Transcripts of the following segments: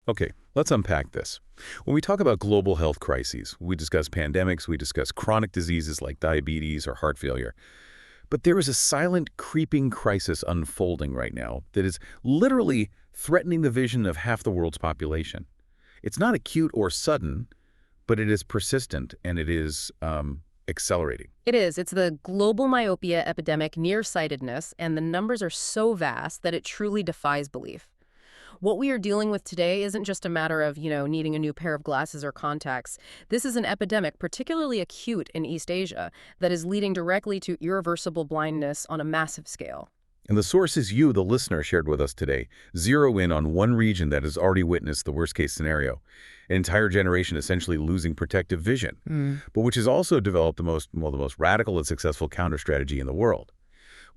Okay, let's unpack this. When we talk about global health crises, we discuss pandemics, we discuss chronic diseases like diabetes or heart failure. But there is a silent, creeping crisis unfolding right now that is literally threatening the vision of half the world's population. It's not acute or sudden, but it is persistent and it is accelerating. It is. It's the global myopia epidemic, nearsightedness, and the numbers are so vast that it truly defies belief. What we are dealing with today isn't just a matter of, needing a new pair of glasses or contacts. This is an epidemic, particularly acute in East Asia, that is leading directly to irreversible blindness on a massive scale. And the sources you, the listener, shared with us today zero in on one region that has already witnessed the worst-case scenario, an entire generation essentially losing protective vision, but which has also developed the most radical and successful counter-strategy in the world.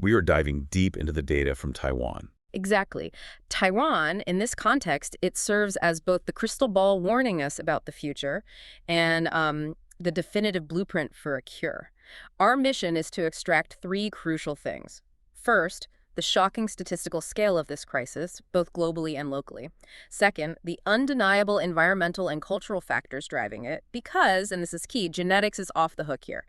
We are diving deep into the data from Taiwan. Exactly. Taiwan, in this context, it serves as both the crystal ball warning us about the future and the definitive blueprint for a cure. Our mission is to extract three crucial things. First, the shocking statistical scale of this crisis, both globally and locally. Second, the undeniable environmental and cultural factors driving it, because, and this is key, genetics is off the hook here.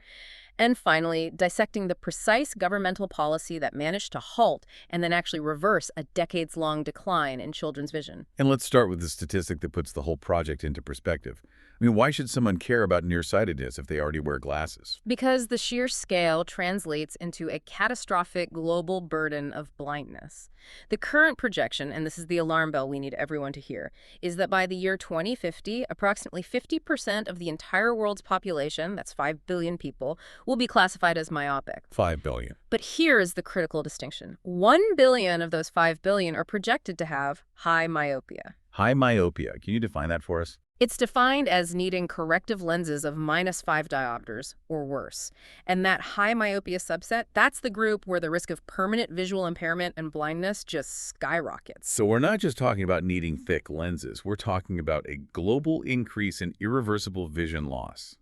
And finally, dissecting the precise governmental policy that managed to halt and then actually reverse a decades-long decline in children's vision. And let's start with the statistic that puts the whole project into perspective. I mean, why should someone care about nearsightedness if they already wear glasses? Because the sheer scale translates into a catastrophic global burden of blindness. The current projection, and this is the alarm bell we need everyone to hear, is that by the year 2050, approximately 50% of the entire world's population, that's 5 billion people, will be classified as myopic. 5 billion. But here is the critical distinction. 1 billion of those 5 billion are projected to have high myopia. High myopia. Can you define that for us? It's defined as needing corrective lenses of -5 diopters or worse. And that high myopia subset, that's the group where the risk of permanent visual impairment and blindness just skyrockets. So we're not just talking about needing thick lenses. We're talking about a global increase in irreversible vision loss.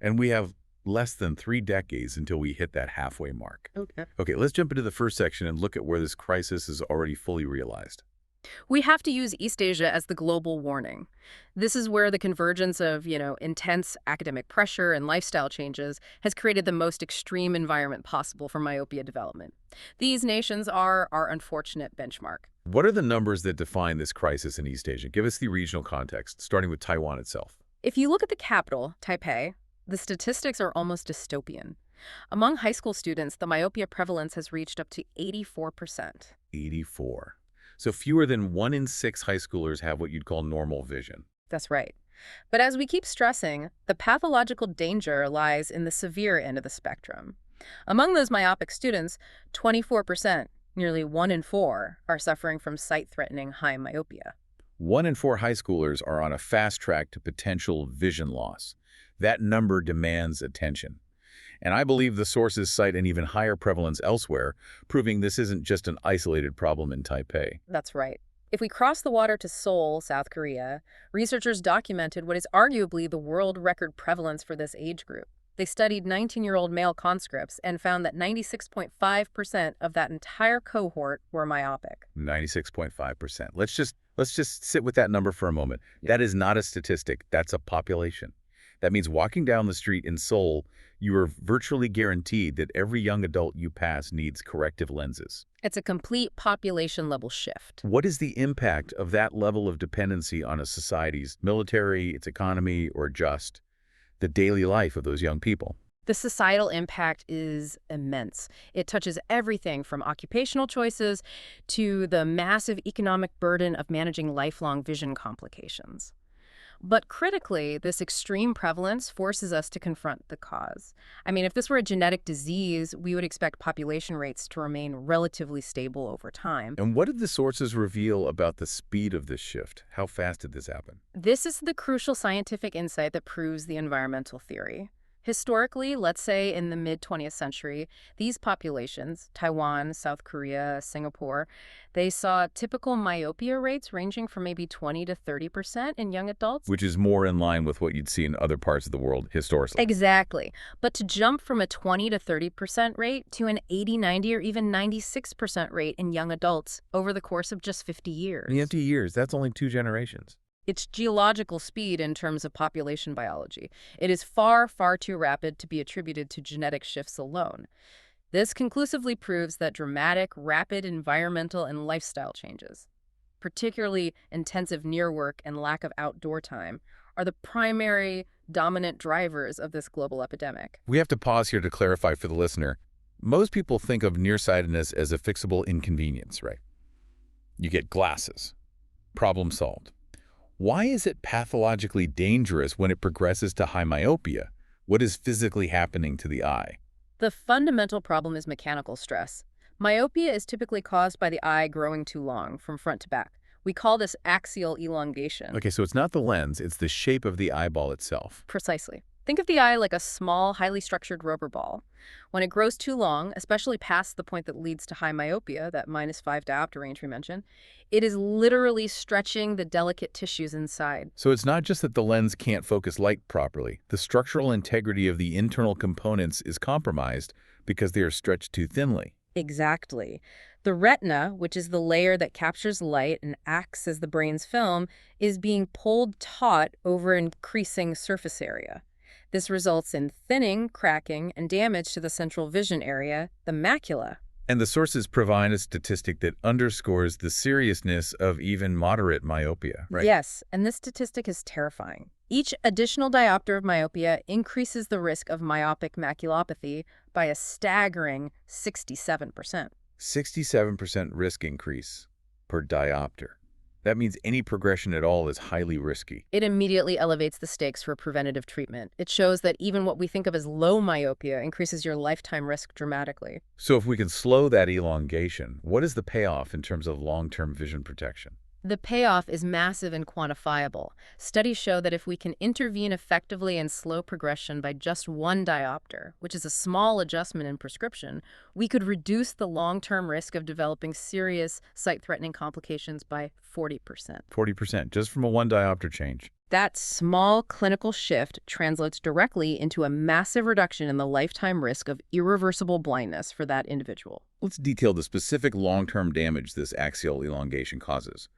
And we have less than 3 decades until we hit that halfway mark. Okay, let's jump into the first section and look at where this crisis is already fully realized. We have to use East Asia as the global warning. This is where the convergence of, intense academic pressure and lifestyle changes has created the most extreme environment possible for myopia development. These nations are our unfortunate benchmark. What are the numbers that define this crisis in East Asia? Give us the regional context, starting with Taiwan itself. If you look at the capital, Taipei, the statistics are almost dystopian. Among high school students, the myopia prevalence has reached up to 84%. 84. So fewer than 1 in 6 high schoolers have what you'd call normal vision. That's right. But as we keep stressing, the pathological danger lies in the severe end of the spectrum. Among those myopic students, 24%, nearly 1 in 4, are suffering from sight-threatening high myopia. 1 in 4 high schoolers are on a fast track to potential vision loss. That number demands attention. And I believe the sources cite an even higher prevalence elsewhere, proving this isn't just an isolated problem in Taipei. That's right. If we cross the water to Seoul, South Korea, researchers documented what is arguably the world record prevalence for this age group. They studied 19-year-old male conscripts and found that 96.5% of that entire cohort were myopic. 96.5%. Let's just sit with that number for a moment. That is not a statistic. That's a population. That means walking down the street in Seoul, you are virtually guaranteed that every young adult you pass needs corrective lenses. It's a complete population-level shift. What is the impact of that level of dependency on a society's military, its economy, or just the daily life of those young people? The societal impact is immense. It touches everything from occupational choices to the massive economic burden of managing lifelong vision complications. But critically, this extreme prevalence forces us to confront the cause. I mean, if this were a genetic disease, we would expect population rates to remain relatively stable over time. And what did the sources reveal about the speed of this shift? How fast did this happen? This is the crucial scientific insight that proves the environmental theory. Historically, let's say in the mid-20th century, these populations, Taiwan, South Korea, Singapore, they saw typical myopia rates ranging from maybe 20 to 30% in young adults. Which is more in line with what you'd see in other parts of the world historically. Exactly. But to jump from a 20 to 30% rate to an 80, 90, or even 96% rate in young adults over the course of just 50 years. 50 years, that's only 2 generations. It's geological speed in terms of population biology. It is far, far too rapid to be attributed to genetic shifts alone. This conclusively proves that dramatic, rapid environmental and lifestyle changes, particularly intensive near work and lack of outdoor time, are the primary dominant drivers of this global epidemic. We have to pause here to clarify for the listener. Most people think of nearsightedness as a fixable inconvenience, right? You get glasses. Problem solved. Why is it pathologically dangerous when it progresses to high myopia? What is physically happening to the eye? The fundamental problem is mechanical stress. Myopia is typically caused by the eye growing too long from front to back. We call this axial elongation. Okay, so it's not the lens, it's the shape of the eyeball itself. Precisely. Think of the eye like a small, highly structured rubber ball. When it grows too long, especially past the point that leads to high myopia, that -5 diopter range we mentioned, it is literally stretching the delicate tissues inside. So it's not just that the lens can't focus light properly. The structural integrity of the internal components is compromised because they are stretched too thinly. Exactly. The retina, which is the layer that captures light and acts as the brain's film, is being pulled taut over increasing surface area. This results in thinning, cracking, and damage to the central vision area, the macula. And the sources provide a statistic that underscores the seriousness of even moderate myopia, right? Yes, and this statistic is terrifying. Each additional diopter of myopia increases the risk of myopic maculopathy by a staggering 67%. 67% risk increase per diopter. That means any progression at all is highly risky. It immediately elevates the stakes for preventative treatment. It shows that even what we think of as low myopia increases your lifetime risk dramatically. So if we can slow that elongation, what is the payoff in terms of long-term vision protection? The payoff is massive and quantifiable. Studies show that if we can intervene effectively and slow progression by just 1 diopter, which is a small adjustment in prescription, we could reduce the long-term risk of developing serious sight-threatening complications by 40%. 40%, just from a 1 diopter change. That small clinical shift translates directly into a massive reduction in the lifetime risk of irreversible blindness for that individual. Let's detail the specific long-term damage this axial elongation causes.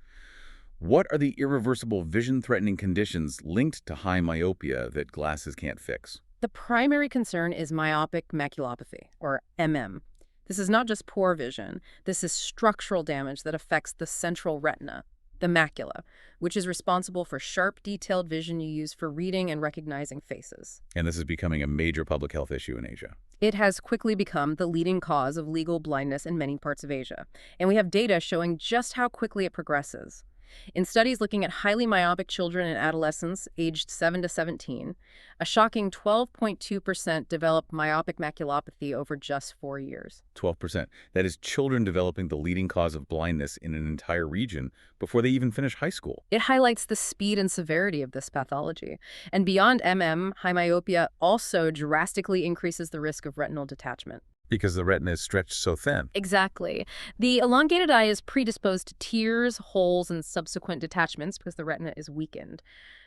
What are the irreversible vision-threatening conditions linked to high myopia that glasses can't fix? The primary concern is myopic maculopathy, or MM. This is not just poor vision. This is structural damage that affects the central retina, the macula, which is responsible for sharp, detailed vision you use for reading and recognizing faces. And this is becoming a major public health issue in Asia. It has quickly become the leading cause of legal blindness in many parts of Asia, and we have data showing just how quickly it progresses. In studies looking at highly myopic children and adolescents aged 7 to 17, a shocking 12.2% developed myopic maculopathy over just 4 years. 12%. That is children developing the leading cause of blindness in an entire region before they even finish high school. It highlights the speed and severity of this pathology. And beyond MM, high myopia also drastically increases the risk of retinal detachment. Because the retina is stretched so thin. Exactly. The elongated eye is predisposed to tears, holes, and subsequent detachments because the retina is weakened.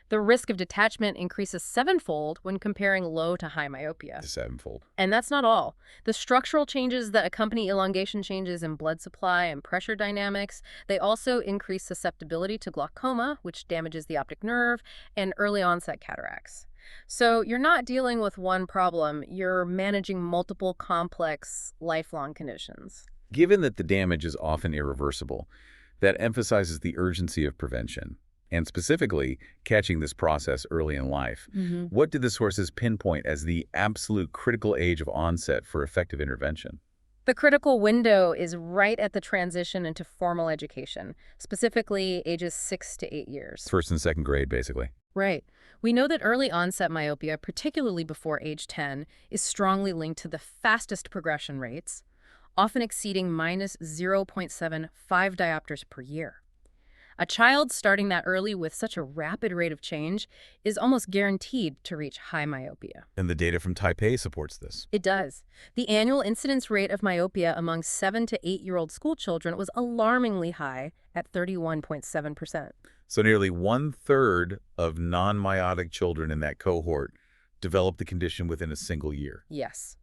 The risk of detachment increases 7-fold when comparing low to high myopia. 7-fold. And that's not all. The structural changes that accompany elongation changes in blood supply and pressure dynamics, they also increase susceptibility to glaucoma, which damages the optic nerve, and early onset cataracts. So you're not dealing with one problem, you're managing multiple complex, lifelong conditions. Given that the damage is often irreversible, that emphasizes the urgency of prevention, and specifically catching this process early in life. What did the sources pinpoint as the absolute critical age of onset for effective intervention? The critical window is right at the transition into formal education, specifically ages 6 to 8 years. First and second grade, basically. Right. We know that early onset myopia, particularly before age 10, is strongly linked to the fastest progression rates, often exceeding -0.75 diopters per year. A child starting that early with such a rapid rate of change is almost guaranteed to reach high myopia. And the data from Taipei supports this. It does. The annual incidence rate of myopia among 7 to 8-year-old school children was alarmingly high at 31.7%. So nearly 1/3 of non-myotic children in that cohort developed the condition within a single year. Yes.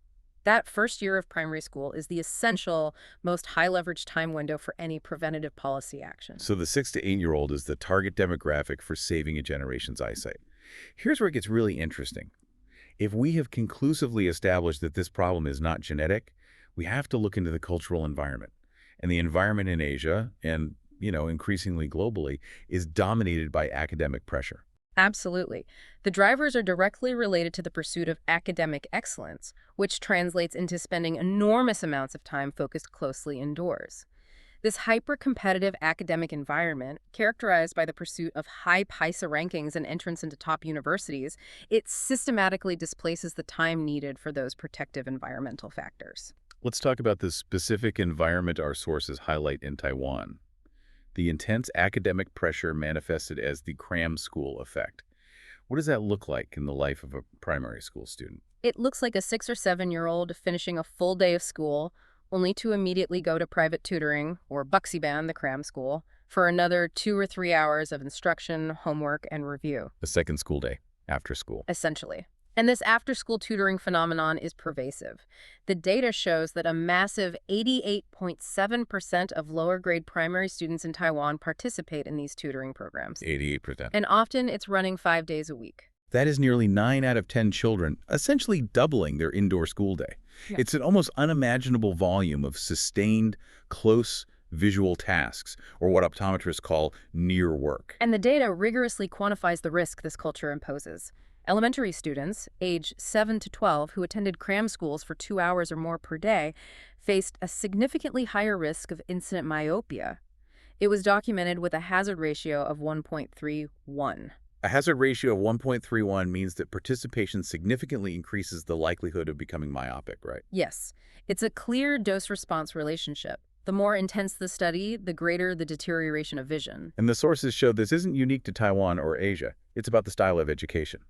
That first year of primary school is the essential, most high-leverage time window for any preventative policy action. So the 6 to 8-year-old is the target demographic for saving a generation's eyesight. Here's where it gets really interesting. If we have conclusively established that this problem is not genetic, we have to look into the cultural environment. And the environment in Asia, and increasingly globally, is dominated by academic pressure. Absolutely. The drivers are directly related to the pursuit of academic excellence, which translates into spending enormous amounts of time focused closely indoors. This hyper-competitive academic environment, characterized by the pursuit of high PISA rankings and entrance into top universities, it systematically displaces the time needed for those protective environmental factors. Let's talk about the specific environment our sources highlight in Taiwan. The intense academic pressure manifested as the cram school effect. What does that look like in the life of a primary school student? It looks like a 6 or 7-year-old finishing a full day of school, only to immediately go to private tutoring, or buxyban, the cram school, for another 2 or 3 hours of instruction, homework, and review. A second school day, after school. Essentially. And this after-school tutoring phenomenon is pervasive. The data shows that a massive 88.7% of lower-grade primary students in Taiwan participate in these tutoring programs. 88%. And often it's running 5 days a week. That is nearly 9 out of 10 children, essentially doubling their indoor school day. Yeah. It's an almost unimaginable volume of sustained, close visual tasks, or what optometrists call near work. And the data rigorously quantifies the risk this culture imposes. Elementary students, age 7 to 12, who attended cram schools for 2 hours or more per day, faced a significantly higher risk of incident myopia. It was documented with a hazard ratio of 1.31. A hazard ratio of 1.31 means that participation significantly increases the likelihood of becoming myopic, right? Yes, it's a clear dose-response relationship. The more intense the study, the greater the deterioration of vision. And the sources show this isn't unique to Taiwan or Asia. It's about the style of education.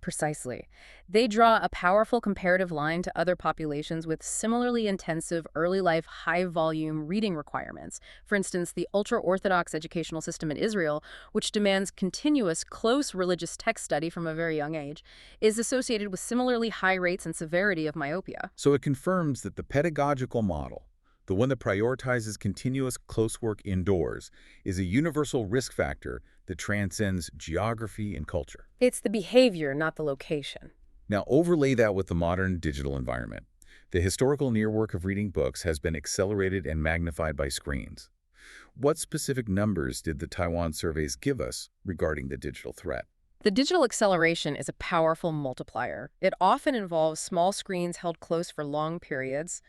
Precisely. They draw a powerful comparative line to other populations with similarly intensive early life, high-volume reading requirements. For instance, the ultra-Orthodox educational system in Israel, which demands continuous, close religious text study from a very young age, is associated with similarly high rates and severity of myopia. So it confirms that the pedagogical model, the one that prioritizes continuous close work indoors, is a universal risk factor that transcends geography and culture. It's the behavior, not the location. Now overlay that with the modern digital environment. The historical near work of reading books has been accelerated and magnified by screens. What specific numbers did the Taiwan surveys give us regarding the digital threat? The digital acceleration is a powerful multiplier. It often involves small screens held close for long periods,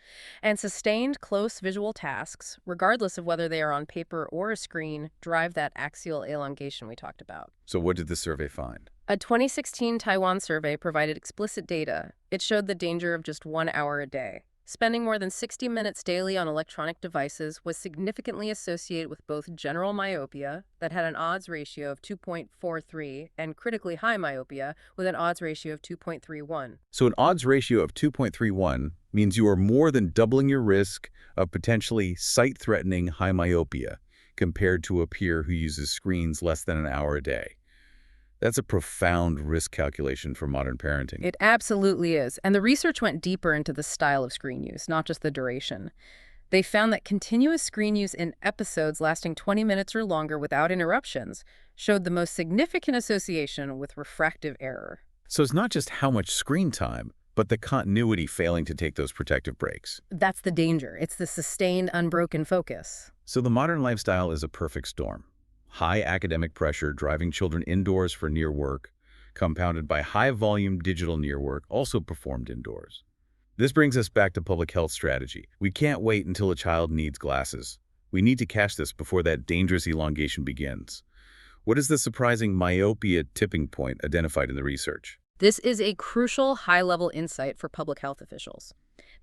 and sustained close visual tasks, regardless of whether they are on paper or a screen, drive that axial elongation we talked about. So what did the survey find? A 2016 Taiwan survey provided explicit data. It showed the danger of just 1 hour a day. Spending more than 60 minutes daily on electronic devices was significantly associated with both general myopia, that had an odds ratio of 2.43, and critically high myopia, with an odds ratio of 2.31. So an odds ratio of 2.31 means you are more than doubling your risk of potentially sight-threatening high myopia compared to a peer who uses screens less than an hour a day. That's a profound risk calculation for modern parenting. It absolutely is. And the research went deeper into the style of screen use, not just the duration. They found that continuous screen use in episodes lasting 20 minutes or longer without interruptions showed the most significant association with refractive error. So it's not just how much screen time, but the continuity failing to take those protective breaks. That's the danger. It's the sustained, unbroken focus. So the modern lifestyle is a perfect storm. High academic pressure driving children indoors for near work, compounded by high-volume digital near work also performed indoors. This brings us back to public health strategy. We can't wait until a child needs glasses. We need to catch this before that dangerous elongation begins. What is the surprising myopia tipping point identified in the research? This is a crucial high-level insight for public health officials.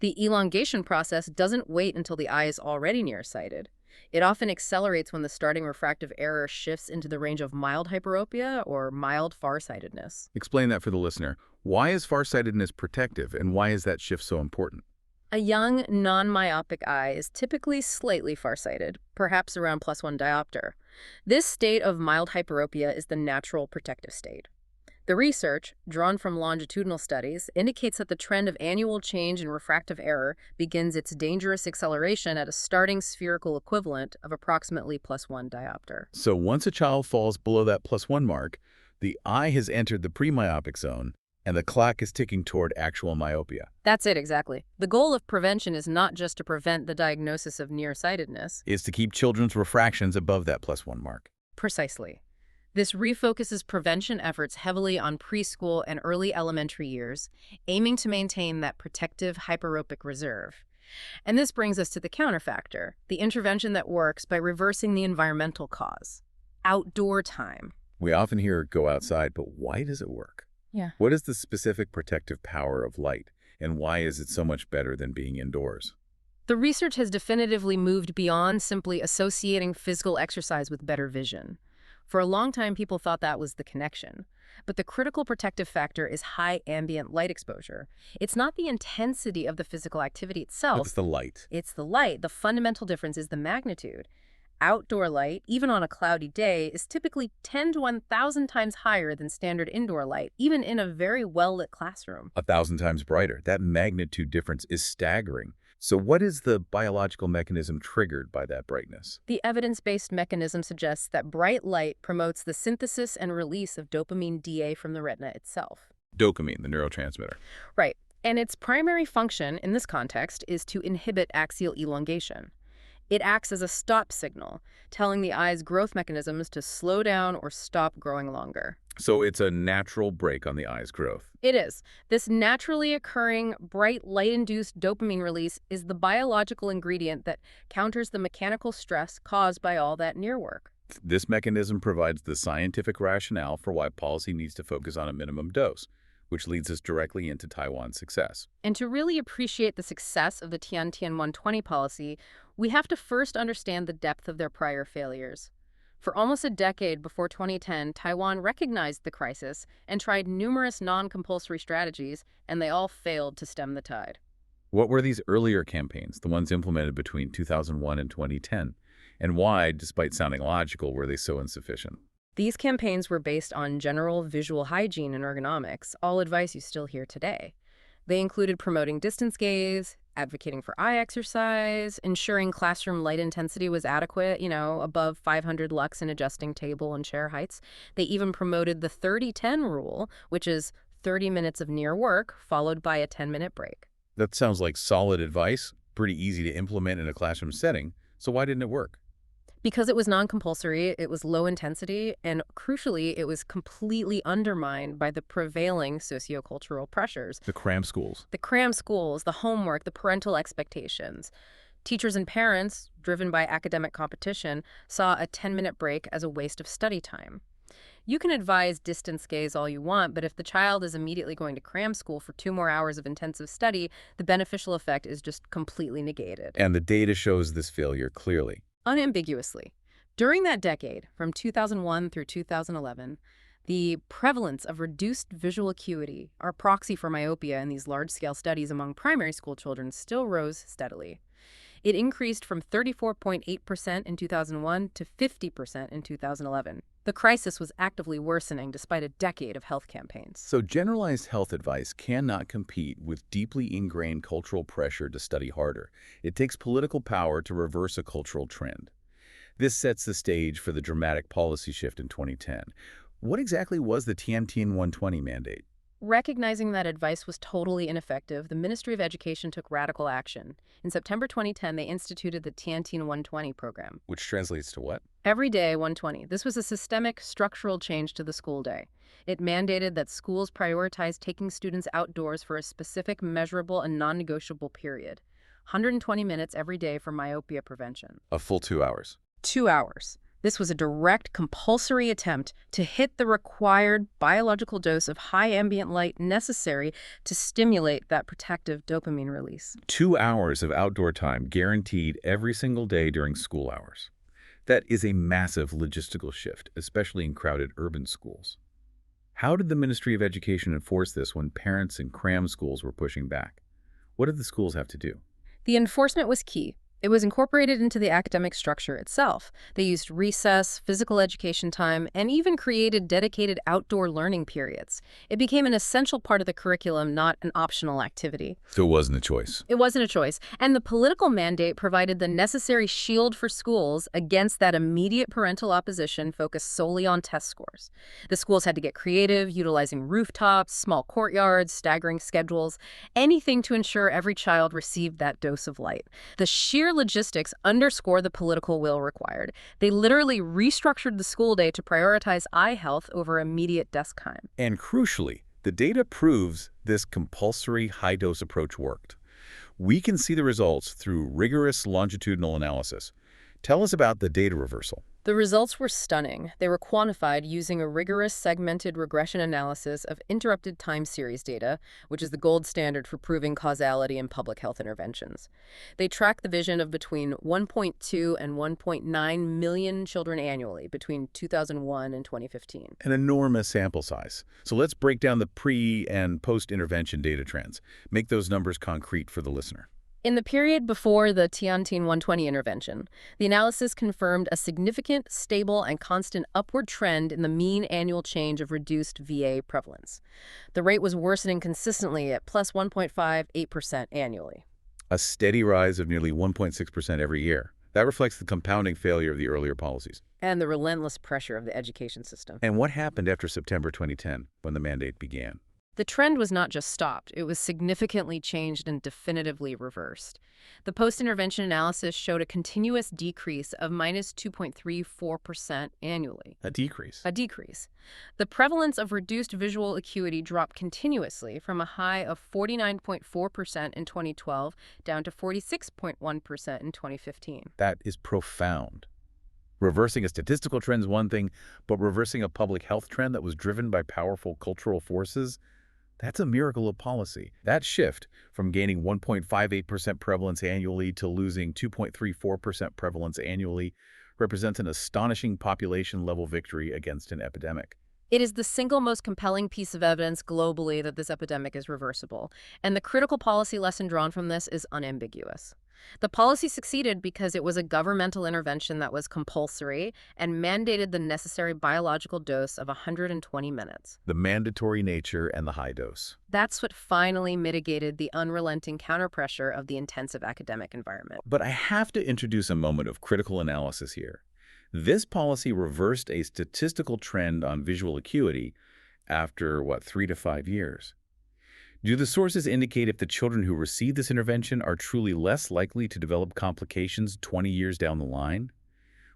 The elongation process doesn't wait until the eye is already nearsighted. It often accelerates when the starting refractive error shifts into the range of mild hyperopia or mild farsightedness. Explain that for the listener. Why is farsightedness protective, and why is that shift so important? A young, non-myopic eye is typically slightly farsighted, perhaps around +1 diopter. This state of mild hyperopia is the natural protective state. The research, drawn from longitudinal studies, indicates that the trend of annual change in refractive error begins its dangerous acceleration at a starting spherical equivalent of approximately +1 diopter. So once a child falls below that +1 mark, the eye has entered the pre-myopic zone, and the clock is ticking toward actual myopia. That's it, exactly. The goal of prevention is not just to prevent the diagnosis of nearsightedness. Is to keep children's refractions above that +1 mark. Precisely. This refocuses prevention efforts heavily on preschool and early elementary years, aiming to maintain that protective hyperopic reserve. And this brings us to the counterfactor, the intervention that works by reversing the environmental cause. Outdoor time. We often hear go outside, but why does it work? Yeah. What is the specific protective power of light, and why is it so much better than being indoors? The research has definitively moved beyond simply associating physical exercise with better vision. For a long time, people thought that was the connection. But the critical protective factor is high ambient light exposure. It's not the intensity of the physical activity itself. It's the light. It's the light. The fundamental difference is the magnitude. Outdoor light, even on a cloudy day, is typically 10 to 1,000 times higher than standard indoor light, even in a very well-lit classroom. 1,000 times brighter. That magnitude difference is staggering. So what is the biological mechanism triggered by that brightness? The evidence-based mechanism suggests that bright light promotes the synthesis and release of dopamine DA from the retina itself. Dopamine, the neurotransmitter. Right. And its primary function in this context is to inhibit axial elongation. It acts as a stop signal, telling the eye's growth mechanisms to slow down or stop growing longer. So it's a natural brake on the eye's growth. It is. This naturally occurring bright light-induced dopamine release is the biological ingredient that counters the mechanical stress caused by all that near work. This mechanism provides the scientific rationale for why policy needs to focus on a minimum dose, which leads us directly into Taiwan's success. And to really appreciate the success of the Tian-Tian 120 policy, we have to first understand the depth of their prior failures. For almost a decade before 2010, Taiwan recognized the crisis and tried numerous non-compulsory strategies, and they all failed to stem the tide. What were these earlier campaigns, the ones implemented between 2001 and 2010? And why, despite sounding logical, were they so insufficient? These campaigns were based on general visual hygiene and ergonomics, all advice you still hear today. They included promoting distance gaze, advocating for eye exercise, ensuring classroom light intensity was adequate, above 500 lux in adjusting table and chair heights. They even promoted the 30-10 rule, which is 30 minutes of near work followed by a 10-minute break. That sounds like solid advice, pretty easy to implement in a classroom setting. So why didn't it work? Because it was non-compulsory, it was low intensity, and crucially, it was completely undermined by the prevailing sociocultural pressures. The cram schools. The cram schools, the homework, the parental expectations. Teachers and parents, driven by academic competition, saw a 10-minute break as a waste of study time. You can advise distance gaze all you want, but if the child is immediately going to cram school for 2 more hours of intensive study, the beneficial effect is just completely negated. And the data shows this failure clearly. Unambiguously. During that decade, from 2001 through 2011, the prevalence of reduced visual acuity, our proxy for myopia in these large-scale studies among primary school children, still rose steadily. It increased from 34.8% in 2001 to 50% in 2011. The crisis was actively worsening despite a decade of health campaigns. So generalized health advice cannot compete with deeply ingrained cultural pressure to study harder. It takes political power to reverse a cultural trend. This sets the stage for the dramatic policy shift in 2010. What exactly was the Tian-Tian 120 mandate? Recognizing that advice was totally ineffective, the Ministry of Education took radical action. In September 2010, they instituted the Tian-Tian 120 program. Which translates to what? Every day 120. This was a systemic, structural change to the school day. It mandated that schools prioritize taking students outdoors for a specific, measurable, and non-negotiable period. 120 minutes every day for myopia prevention. A full 2 hours. 2 hours. This was a direct, compulsory attempt to hit the required biological dose of high ambient light necessary to stimulate that protective dopamine release. 2 hours of outdoor time guaranteed every single day during school hours. That is a massive logistical shift, especially in crowded urban schools. How did the Ministry of Education enforce this when parents in cram schools were pushing back? What did the schools have to do? The enforcement was key. It was incorporated into the academic structure itself. They used recess, physical education time, and even created dedicated outdoor learning periods. It became an essential part of the curriculum, not an optional activity. So it wasn't a choice. It wasn't a choice. And the political mandate provided the necessary shield for schools against that immediate parental opposition focused solely on test scores. The schools had to get creative, utilizing rooftops, small courtyards, staggering schedules, anything to ensure every child received that dose of light. The sheer logistics underscore the political will required. They literally restructured the school day to prioritize eye health over immediate desk time. And crucially, the data proves this compulsory high-dose approach worked. We can see the results through rigorous longitudinal analysis. Tell us about the data reversal. The results were stunning. They were quantified using a rigorous segmented regression analysis of interrupted time series data, which is the gold standard for proving causality in public health interventions. They tracked the vision of between 1.2 and 1.9 million children annually between 2001 and 2015. An enormous sample size. So let's break down the pre- and post-intervention data trends. Make those numbers concrete for the listener. In the period before the Tian-Tian 120 intervention, the analysis confirmed a significant, stable, and constant upward trend in the mean annual change of reduced VA prevalence. The rate was worsening consistently at plus 1.58% annually. A steady rise of nearly 1.6% every year. That reflects the compounding failure of the earlier policies. And the relentless pressure of the education system. And what happened after September 2010, when the mandate began? The trend was not just stopped, it was significantly changed and definitively reversed. The post-intervention analysis showed a continuous decrease of minus 2.34% annually. A decrease. A decrease. The prevalence of reduced visual acuity dropped continuously from a high of 49.4% in 2012 down to 46.1% in 2015. That is profound. Reversing a statistical trend is one thing, but reversing a public health trend that was driven by powerful cultural forces, that's a miracle of policy. That shift from gaining 1.58% prevalence annually to losing 2.34% prevalence annually represents an astonishing population-level victory against an epidemic. It is the single most compelling piece of evidence globally that this epidemic is reversible, and the critical policy lesson drawn from this is unambiguous. The policy succeeded because it was a governmental intervention that was compulsory and mandated the necessary biological dose of 120 minutes. The mandatory nature and the high dose. That's what finally mitigated the unrelenting counterpressure of the intensive academic environment. But I have to introduce a moment of critical analysis here. This policy reversed a statistical trend on visual acuity after, 3 to 5 years. Do the sources indicate if the children who receive this intervention are truly less likely to develop complications 20 years down the line?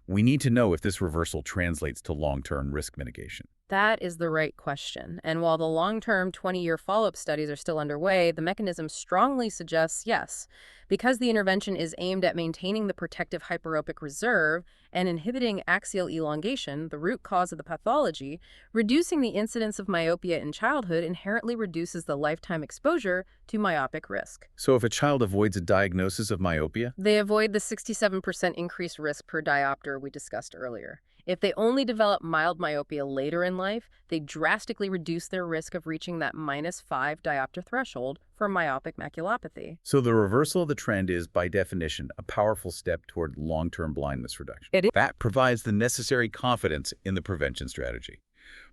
We need to know if this reversal translates to long-term risk mitigation. That is the right question. And while the long-term 20-year follow-up studies are still underway, the mechanism strongly suggests yes. Because the intervention is aimed at maintaining the protective hyperopic reserve and inhibiting axial elongation, the root cause of the pathology, reducing the incidence of myopia in childhood inherently reduces the lifetime exposure to myopic risk. So if a child avoids a diagnosis of myopia, they avoid the 67% increased risk per diopter we discussed earlier. If they only develop mild myopia later in life, they drastically reduce their risk of reaching that -5 diopter threshold for myopic maculopathy. So the reversal of the trend is, by definition, a powerful step toward long-term blindness reduction. It is. That provides the necessary confidence in the prevention strategy.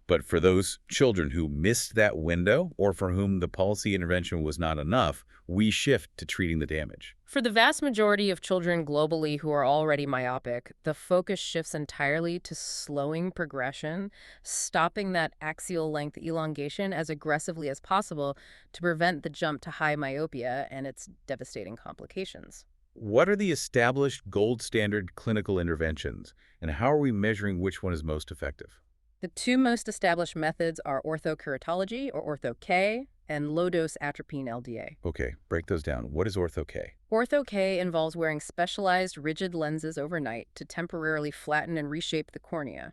But for those children who missed that window or for whom the policy intervention was not enough, we shift to treating the damage. For the vast majority of children globally who are already myopic, the focus shifts entirely to slowing progression, stopping that axial length elongation as aggressively as possible to prevent the jump to high myopia and its devastating complications. What are the established gold standard clinical interventions, and how are we measuring which one is most effective? The two most established methods are orthokeratology, or ortho-K, and low-dose atropine LDA. Okay, break those down. What is ortho-K? Ortho-K involves wearing specialized rigid lenses overnight to temporarily flatten and reshape the cornea.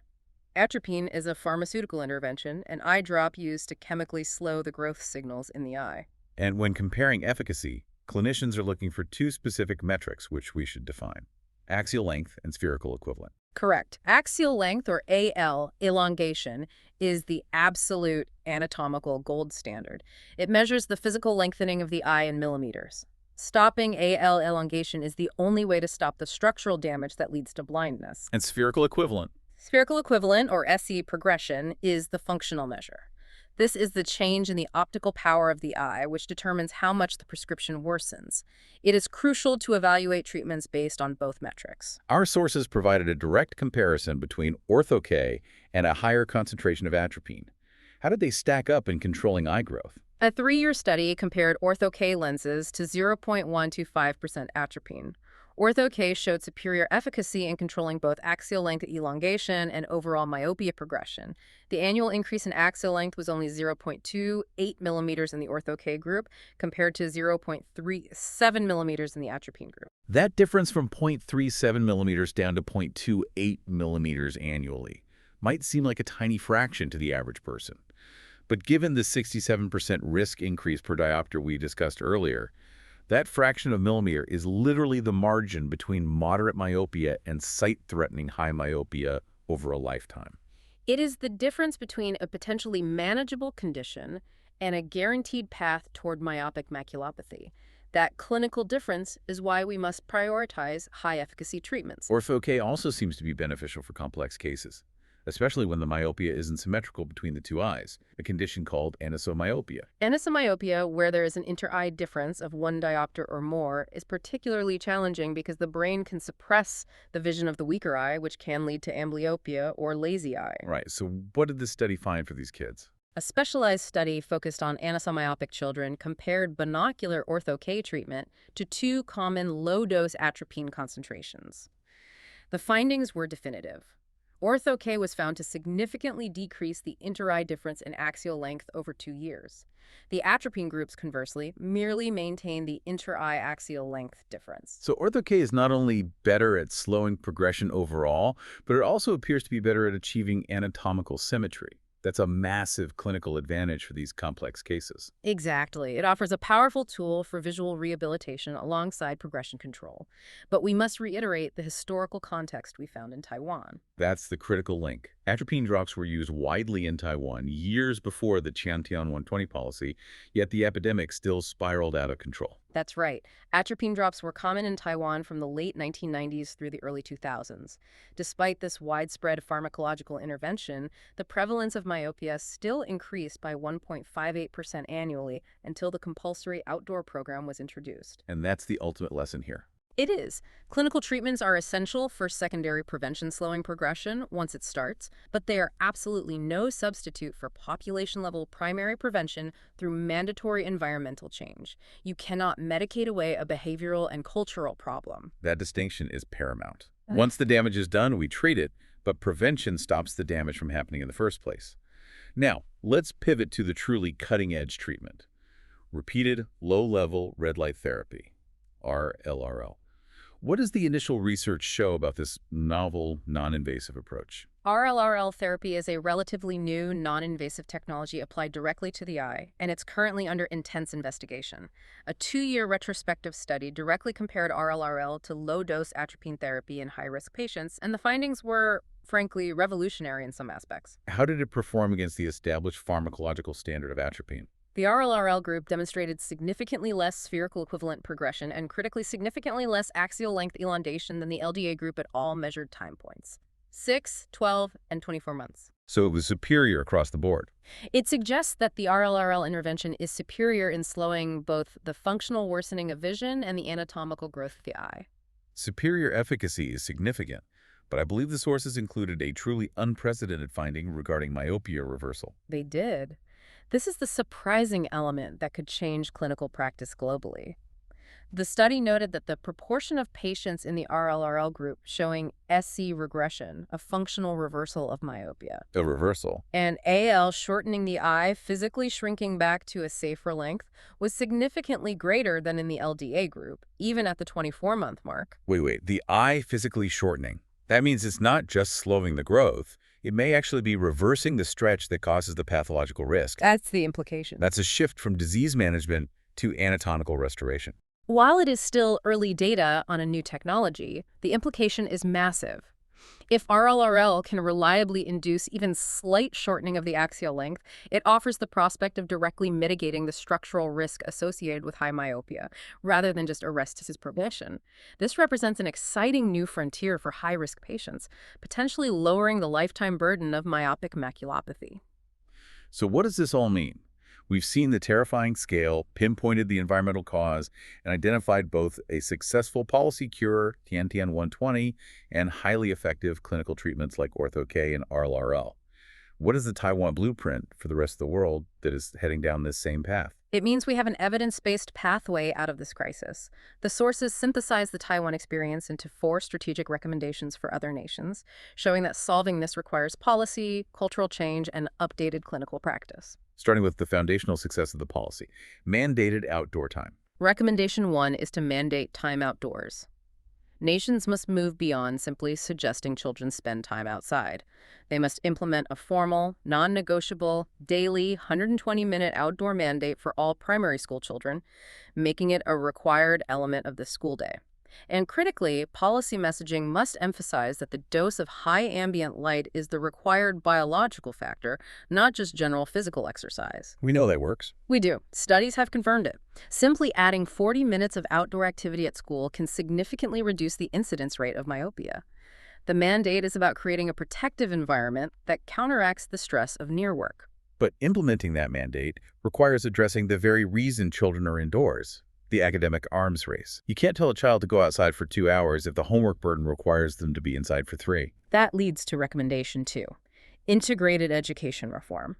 Atropine is a pharmaceutical intervention, an eye drop used to chemically slow the growth signals in the eye. And when comparing efficacy, clinicians are looking for two specific metrics which we should define: axial length and spherical equivalent. Correct. Axial length, or AL, elongation, is the absolute anatomical gold standard. It measures the physical lengthening of the eye in millimeters. Stopping AL elongation is the only way to stop the structural damage that leads to blindness. And spherical equivalent? Spherical equivalent, or SE progression, is the functional measure. This is the change in the optical power of the eye, which determines how much the prescription worsens. It is crucial to evaluate treatments based on both metrics. Our sources provided a direct comparison between ortho-K and a higher concentration of atropine. How did they stack up in controlling eye growth? A 3-year study compared ortho-K lenses to 0.125% atropine. Ortho-K showed superior efficacy in controlling both axial length elongation and overall myopia progression. The annual increase in axial length was only 0.28 millimeters in the ortho-K group, compared to 0.37 millimeters in the atropine group. That difference from 0.37 millimeters down to 0.28 millimeters annually might seem like a tiny fraction to the average person. But given the 67% risk increase per diopter we discussed earlier, that fraction of millimeter is literally the margin between moderate myopia and sight-threatening high myopia over a lifetime. It is the difference between a potentially manageable condition and a guaranteed path toward myopic maculopathy. That clinical difference is why we must prioritize high-efficacy treatments. Ortho-K also seems to be beneficial for complex cases, especially when the myopia isn't symmetrical between the two eyes, a condition called anisomyopia. Anisomyopia, where there is an inter-eye difference of 1 diopter or more, is particularly challenging because the brain can suppress the vision of the weaker eye, which can lead to amblyopia or lazy eye. Right, so what did this study find for these kids? A specialized study focused on anisomyopic children compared binocular ortho-K treatment to 2 common low-dose atropine concentrations. The findings were definitive. Ortho-K was found to significantly decrease the inter-eye difference in axial length over 2 years. The atropine groups, conversely, merely maintained the inter-eye axial length difference. So ortho-K is not only better at slowing progression overall, but it also appears to be better at achieving anatomical symmetry. That's a massive clinical advantage for these complex cases. Exactly. It offers a powerful tool for visual rehabilitation alongside progression control. But we must reiterate the historical context we found in Taiwan. That's the critical link. Atropine drops were used widely in Taiwan years before the Tian-Tian 120 policy, yet the epidemic still spiraled out of control. That's right. Atropine drops were common in Taiwan from the late 1990s through the early 2000s. Despite this widespread pharmacological intervention, the prevalence of myopia still increased by 1.58% annually until the compulsory outdoor program was introduced. And that's the ultimate lesson here. It is. Clinical treatments are essential for secondary prevention slowing progression once it starts, but they are absolutely no substitute for population-level primary prevention through mandatory environmental change. You cannot medicate away a behavioral and cultural problem. That distinction is paramount. Once the damage is done, we treat it, but prevention stops the damage from happening in the first place. Now, let's pivot to the truly cutting-edge treatment: repeated low-level red light therapy, RLRL. What does the initial research show about this novel, non-invasive approach? RLRL therapy is a relatively new, non-invasive technology applied directly to the eye, and it's currently under intense investigation. A 2-year retrospective study directly compared RLRL to low-dose atropine therapy in high-risk patients, and the findings were, frankly, revolutionary in some aspects. How did it perform against the established pharmacological standard of atropine? The RLRL group demonstrated significantly less spherical equivalent progression and critically significantly less axial length elongation than the LDA group at all measured time points: 6, 12, and 24 months. So it was superior across the board. It suggests that the RLRL intervention is superior in slowing both the functional worsening of vision and the anatomical growth of the eye. Superior efficacy is significant, but I believe the sources included a truly unprecedented finding regarding myopia reversal. They did. This is the surprising element that could change clinical practice globally. The study noted that the proportion of patients in the RLRL group showing SC regression, a functional reversal of myopia, A reversal. and AL shortening the eye, physically shrinking back to a safer length, was significantly greater than in the LDA group, even at the 24-month mark. Wait. The eye physically shortening. That means it's not just slowing the growth. It may actually be reversing the stretch that causes the pathological risk. That's the implication. That's a shift from disease management to anatomical restoration. While it is still early data on a new technology, the implication is massive. If RLRL can reliably induce even slight shortening of the axial length, it offers the prospect of directly mitigating the structural risk associated with high myopia, rather than just arrest its progression. This represents an exciting new frontier for high-risk patients, potentially lowering the lifetime burden of myopic maculopathy. So what does this all mean? We've seen the terrifying scale, pinpointed the environmental cause, and identified both a successful policy cure, Tian-Tian 120, and highly effective clinical treatments like Ortho-K and RLRL. What is the Taiwan blueprint for the rest of the world that is heading down this same path? It means we have an evidence-based pathway out of this crisis. The sources synthesize the Taiwan experience into 4 strategic recommendations for other nations, showing that solving this requires policy, cultural change, and updated clinical practice. Starting with the foundational success of the policy, mandated outdoor time. Recommendation 1 is to mandate time outdoors. Nations must move beyond simply suggesting children spend time outside. They must implement a formal, non-negotiable, daily 120-minute outdoor mandate for all primary school children, making it a required element of the school day. And critically, policy messaging must emphasize that the dose of high ambient light is the required biological factor, not just general physical exercise. We know that works. We do. Studies have confirmed it. Simply adding 40 minutes of outdoor activity at school can significantly reduce the incidence rate of myopia. The mandate is about creating a protective environment that counteracts the stress of near work. But implementing that mandate requires addressing the very reason children are indoors. The academic arms race. You can't tell a child to go outside for 2 hours if the homework burden requires them to be inside for 3. That leads to recommendation 2, integrated education reform.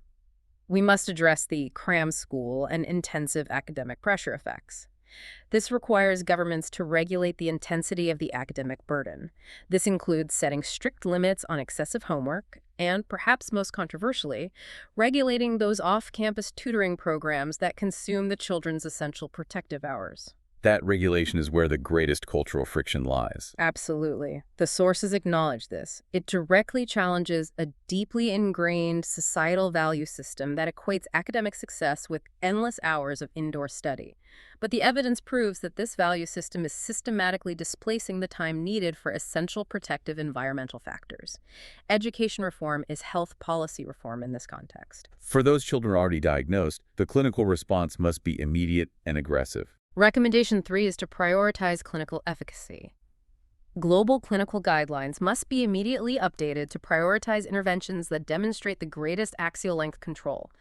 We must address the cram school and intensive academic pressure effects. This requires governments to regulate the intensity of the academic burden. This includes setting strict limits on excessive homework and, perhaps most controversially, regulating those off-campus tutoring programs that consume the children's essential protective hours. That regulation is where the greatest cultural friction lies. Absolutely. The sources acknowledge this. It directly challenges a deeply ingrained societal value system that equates academic success with endless hours of indoor study. But the evidence proves that this value system is systematically displacing the time needed for essential protective environmental factors. Education reform is health policy reform in this context. For those children already diagnosed, the clinical response must be immediate and aggressive. Recommendation 3 is to prioritize clinical efficacy. Global clinical guidelines must be immediately updated to prioritize interventions that demonstrate the greatest axial length control.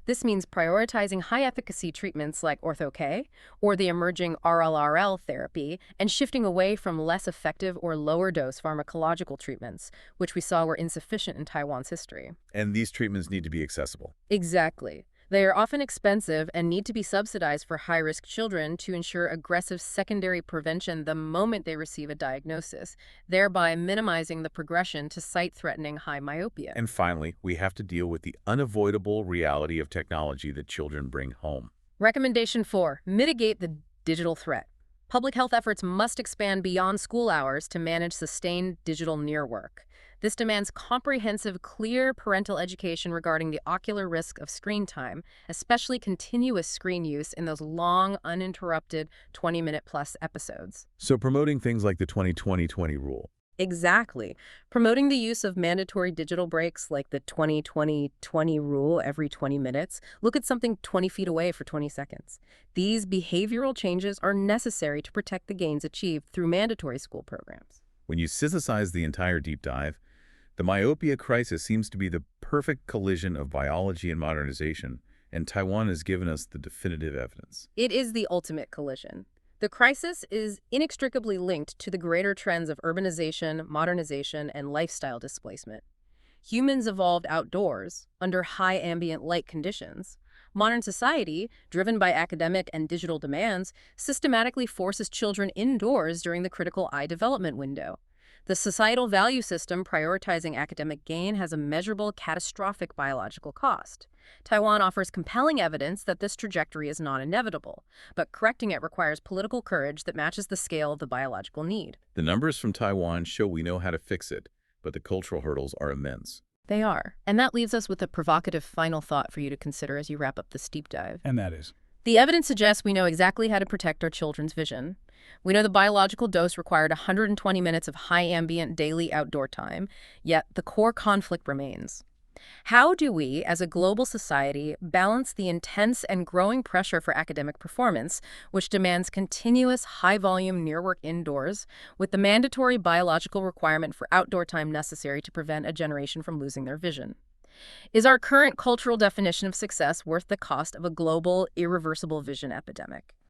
This means prioritizing high-efficacy treatments like Ortho-K or the emerging RLRL therapy and shifting away from less effective or lower-dose pharmacological treatments, which we saw were insufficient in Taiwan's history. And these treatments need to be accessible. Exactly. They are often expensive and need to be subsidized for high-risk children to ensure aggressive secondary prevention the moment they receive a diagnosis, thereby minimizing the progression to sight-threatening high myopia. And finally, we have to deal with the unavoidable reality of technology that children bring home. Recommendation 4, mitigate the digital threat. Public health efforts must expand beyond school hours to manage sustained digital near work. This demands comprehensive, clear parental education regarding the ocular risk of screen time, especially continuous screen use in those long, uninterrupted 20-minute-plus episodes. So promoting things like the 20-20-20 rule. Exactly. Promoting the use of mandatory digital breaks like the 20-20-20 rule every 20 minutes. Look at something 20 feet away for 20 seconds. These behavioral changes are necessary to protect the gains achieved through mandatory school programs. When you synthesize the entire deep dive, the myopia crisis seems to be the perfect collision of biology and modernization, and Taiwan has given us the definitive evidence. It is the ultimate collision. The crisis is inextricably linked to the greater trends of urbanization, modernization, and lifestyle displacement. Humans evolved outdoors, under high ambient light conditions, Modern society, driven by academic and digital demands, systematically forces children indoors during the critical eye development window. The societal value system prioritizing academic gain has a measurable, catastrophic biological cost. Taiwan offers compelling evidence that this trajectory is not inevitable, but correcting it requires political courage that matches the scale of the biological need. The numbers from Taiwan show we know how to fix it, but the cultural hurdles are immense. They are. And that leaves us with a provocative final thought for you to consider as you wrap up this deep dive. And that is? The evidence suggests we know exactly how to protect our children's vision. We know the biological dose required 120 minutes of high ambient daily outdoor time, yet the core conflict remains. How do we, as a global society, balance the intense and growing pressure for academic performance, which demands continuous, high-volume near-work indoors, with the mandatory biological requirement for outdoor time necessary to prevent a generation from losing their vision? Is our current cultural definition of success worth the cost of a global, irreversible vision epidemic?